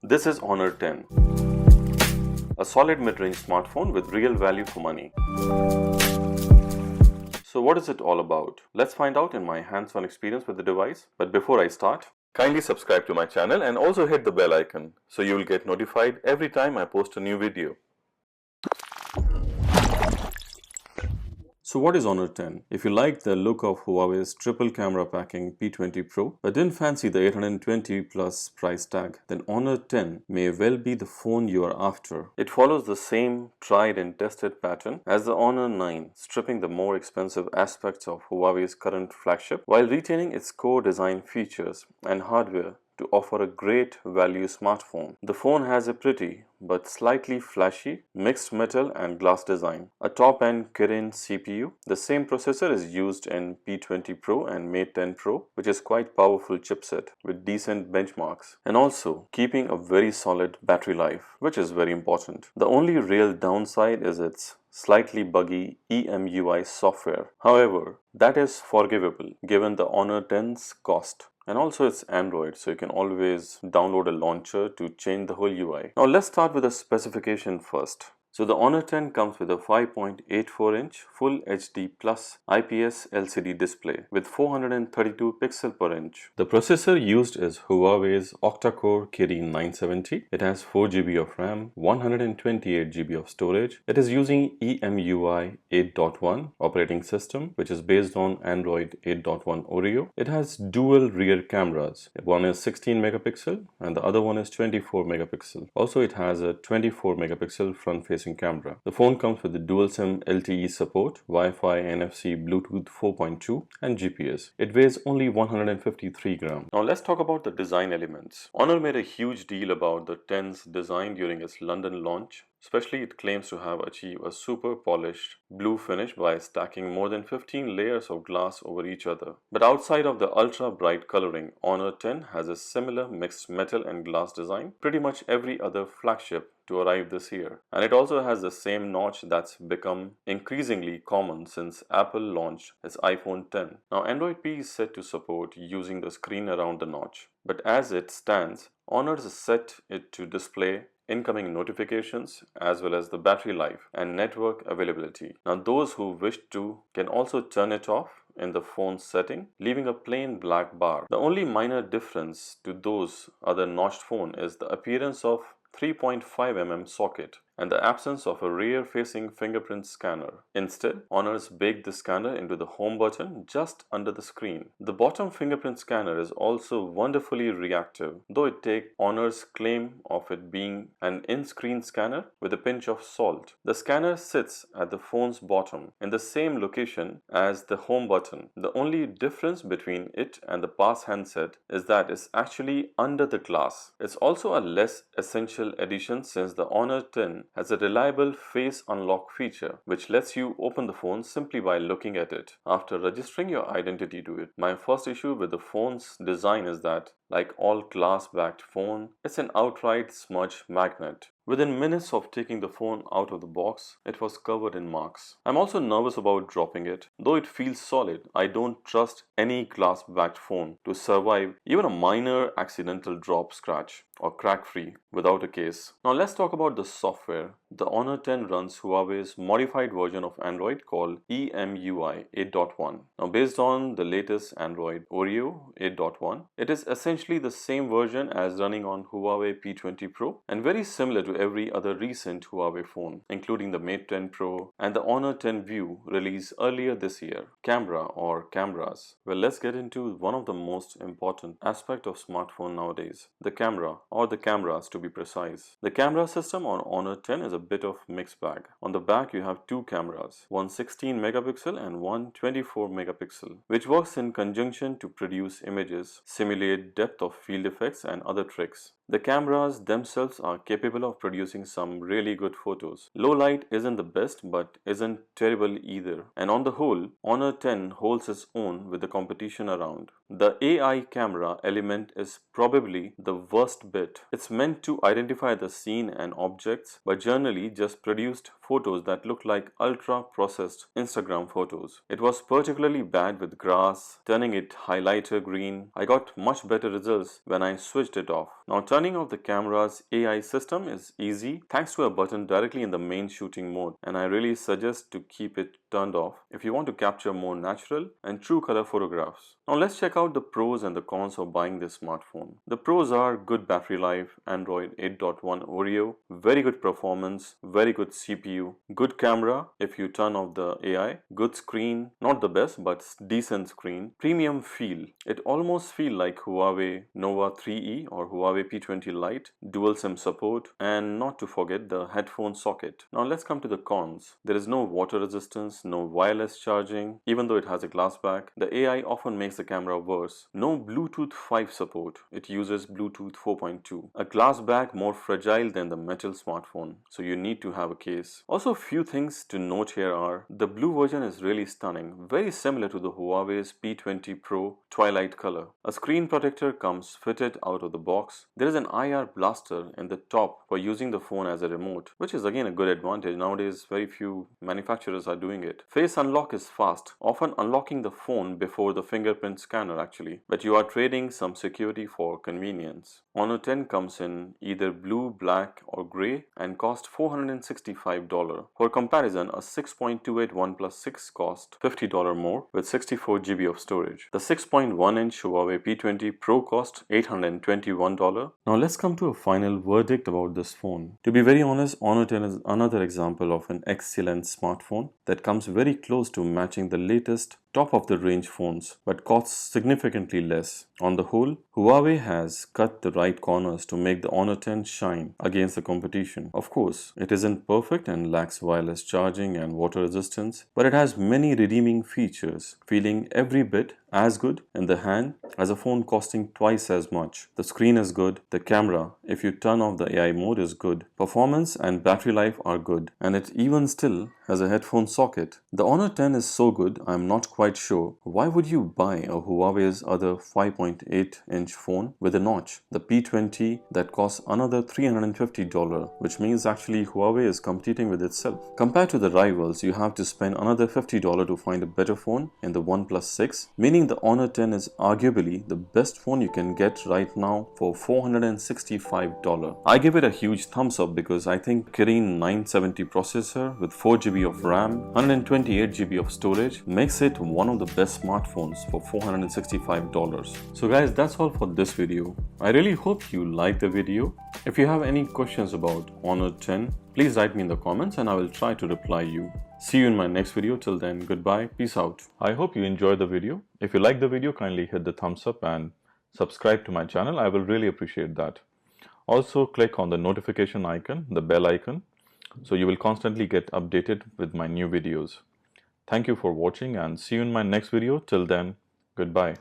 This is Honor 10, a solid mid-range smartphone with real value for money. So what is it all about? Let's find out in my hands-on experience with the device. But before I start, kindly subscribe to my channel and also hit the bell icon so you will get notified every time I post a new video. So what is Honor 10? If you like the look of Huawei's triple camera packing P20 Pro but didn't fancy the 820 plus price tag, then Honor 10 may well be the phone you are after. It follows the same tried and tested pattern as the Honor 9, stripping the more expensive aspects of Huawei's current flagship while retaining its core design features and hardware to offer a great value smartphone. The phone has a pretty but slightly flashy mixed metal and glass design, a top-end Kirin CPU. The same processor is used in P20 Pro and Mate 10 Pro, which is quite powerful chipset with decent benchmarks, and also keeping a very solid battery life, which is very important. The only real downside is its slightly buggy Emui software. However, that is forgivable given the Honor 10's cost. And also it's Android, so you can always download a launcher to change the whole UI. Now let's start with the specification first. So the Honor 10 comes with a 5.84-inch Full HD Plus IPS LCD display with 432 pixels per inch. The processor used is Huawei's octa-core Kirin 970. It has 4 GB of RAM, 128 GB of storage. It is using EMUI 8.1 operating system, which is based on Android 8.1 Oreo. It has dual rear cameras. One is 16 megapixel and the other one is 24 megapixel. Also, it has a 24 megapixel front-facing camera. The phone comes with the dual SIM LTE support, Wi-Fi, NFC, Bluetooth 4.2 and GPS. It weighs only 153 grams. Now let's talk about the design elements. Honor made a huge deal about the 10's design during its London launch. Especially, it claims to have achieved a super polished blue finish by stacking more than 15 layers of glass over each other. But outside of the ultra bright coloring, Honor 10 has a similar mixed metal and glass design pretty much every other flagship to arrive this year. And it also has the same notch that's become increasingly common since Apple launched its iPhone 10. Now Android P is set to support using the screen around the notch. But as it stands, Honor has set it to display incoming notifications as well as the battery life and network availability. Now those who wish to can also turn it off in the phone setting, leaving a plain black bar. The only minor difference to those other notched phone is the appearance of 3.5mm socket and the absence of a rear-facing fingerprint scanner. Instead, Honor's baked the scanner into the home button just under the screen. The bottom fingerprint scanner is also wonderfully reactive, though it takes Honor's claim of it being an in-screen scanner with a pinch of salt. The scanner sits at the phone's bottom in the same location as the home button. The only difference between it and the pass handset is that it's actually under the glass. It's also a less essential addition since the Honor 10 has a reliable face unlock feature which lets you open the phone simply by looking at it after registering your identity to it. My first issue with the phone's design is that, like all glass-backed phone, it's an outright smudge magnet. Within minutes of taking the phone out of the box, it was covered in marks. I'm also nervous about dropping it. Though it feels solid, I don't trust any glass-backed phone to survive even a minor accidental drop, scratch or crack free without a case. Now let's talk about the software. The Honor 10 runs Huawei's modified version of Android called EMUI 8.1. Now based on the latest Android Oreo 8.1, it is essentially the same version as running on Huawei P20 Pro and very similar to every other recent Huawei phone, including the Mate 10 Pro and the Honor 10 View released earlier this year. Camera or cameras. Well, let's get into one of the most important aspects of smartphone nowadays, the camera, or the cameras to be precise. The camera system on Honor 10 is a bit of mixed bag. On the back you have two cameras, one 16 megapixel and one 24 megapixel, which works in conjunction to produce images, simulate depth of field effects and other tricks. The cameras themselves are capable of producing some really good photos. Low light isn't the best but isn't terrible either, and on the whole, Honor 10 holds its own with the competition around. The AI camera element is probably the worst bit. It's meant to identify the scene and objects, but generally just produced photos that look like ultra-processed Instagram photos. It was particularly bad with grass, turning it highlighter green. I got much better results when I switched it off. Now turning off the camera's AI system is easy thanks to a button directly in the main shooting mode, and I really suggest to keep it turned off if you want to capture more natural and true color photographs. Now let's check out the pros and the cons of buying this smartphone. The pros are good battery life, Android 8.1 Oreo, very good performance, very good CPU, good camera if you turn off the AI, good screen, not the best but decent screen, premium feel. It almost feels like Huawei Nova 3E or Huawei P20 Lite, dual SIM support, and not to forget the headphone socket. Now let's come to the cons. There is no water resistance, no wireless charging, even though it has a glass back. The AI often makes the camera worse. No Bluetooth 5 support. It uses Bluetooth 4.2. A glass back more fragile than the metal smartphone, so you need to have a case. Also, few things to note here are the blue version is really stunning, very similar to the Huawei's P20 Pro Twilight color. A screen protector comes fitted out of the box. There is an IR blaster in the top for using the phone as a remote, which is again a good advantage. Nowadays, very few manufacturers are doing it. Face unlock is fast, often unlocking the phone before the fingerprint scanner actually, but you are trading some security for convenience. Honor 10 comes in either blue, black or grey and cost $465. For comparison, a 6.28 OnePlus 6 cost $50 more with 64 GB of storage. The 6.1-inch Huawei P20 Pro cost $821. Now let's come to a final verdict about this phone. To be very honest, Honor 10 is another example of an excellent smartphone that comes very close to matching the latest top of the range phones but costs significantly less. On the whole, Huawei has cut the right corners to make the Honor 10 shine against the competition. Of course, it isn't perfect and lacks wireless charging and water resistance, but it has many redeeming features, feeling every bit as good in the hand as a phone costing twice as much. The screen is good, the camera, if you turn off the AI mode, is good, performance and battery life are good, and it even still has a headphone socket. The Honor 10 is so good, I'm not quite sure why would you buy a Huawei's other 5.8-inch phone with a notch, the P20 that costs another $350, which means actually Huawei is competing with itself. Compared to the rivals, you have to spend another $50 to find a better phone in the OnePlus 6, meaning the Honor 10 is arguably the best phone you can get right now for $465. I give it a huge thumbs up because I think Kirin 970 processor with 4GB of RAM, 128GB of storage makes it one of the best smartphones for $465. So guys, that's all for this video. I really hope you liked the video. If you have any questions about Honor 10, please write me in the comments and I will try to reply you. See you in my next video. Till then, goodbye. Peace out. I hope you enjoyed the video. If you like the video, kindly hit the thumbs up and subscribe to my channel. I will really appreciate that. Also, click on the notification icon, the bell icon, so you will constantly get updated with my new videos. Thank you for watching and see you in my next video. Till then, goodbye.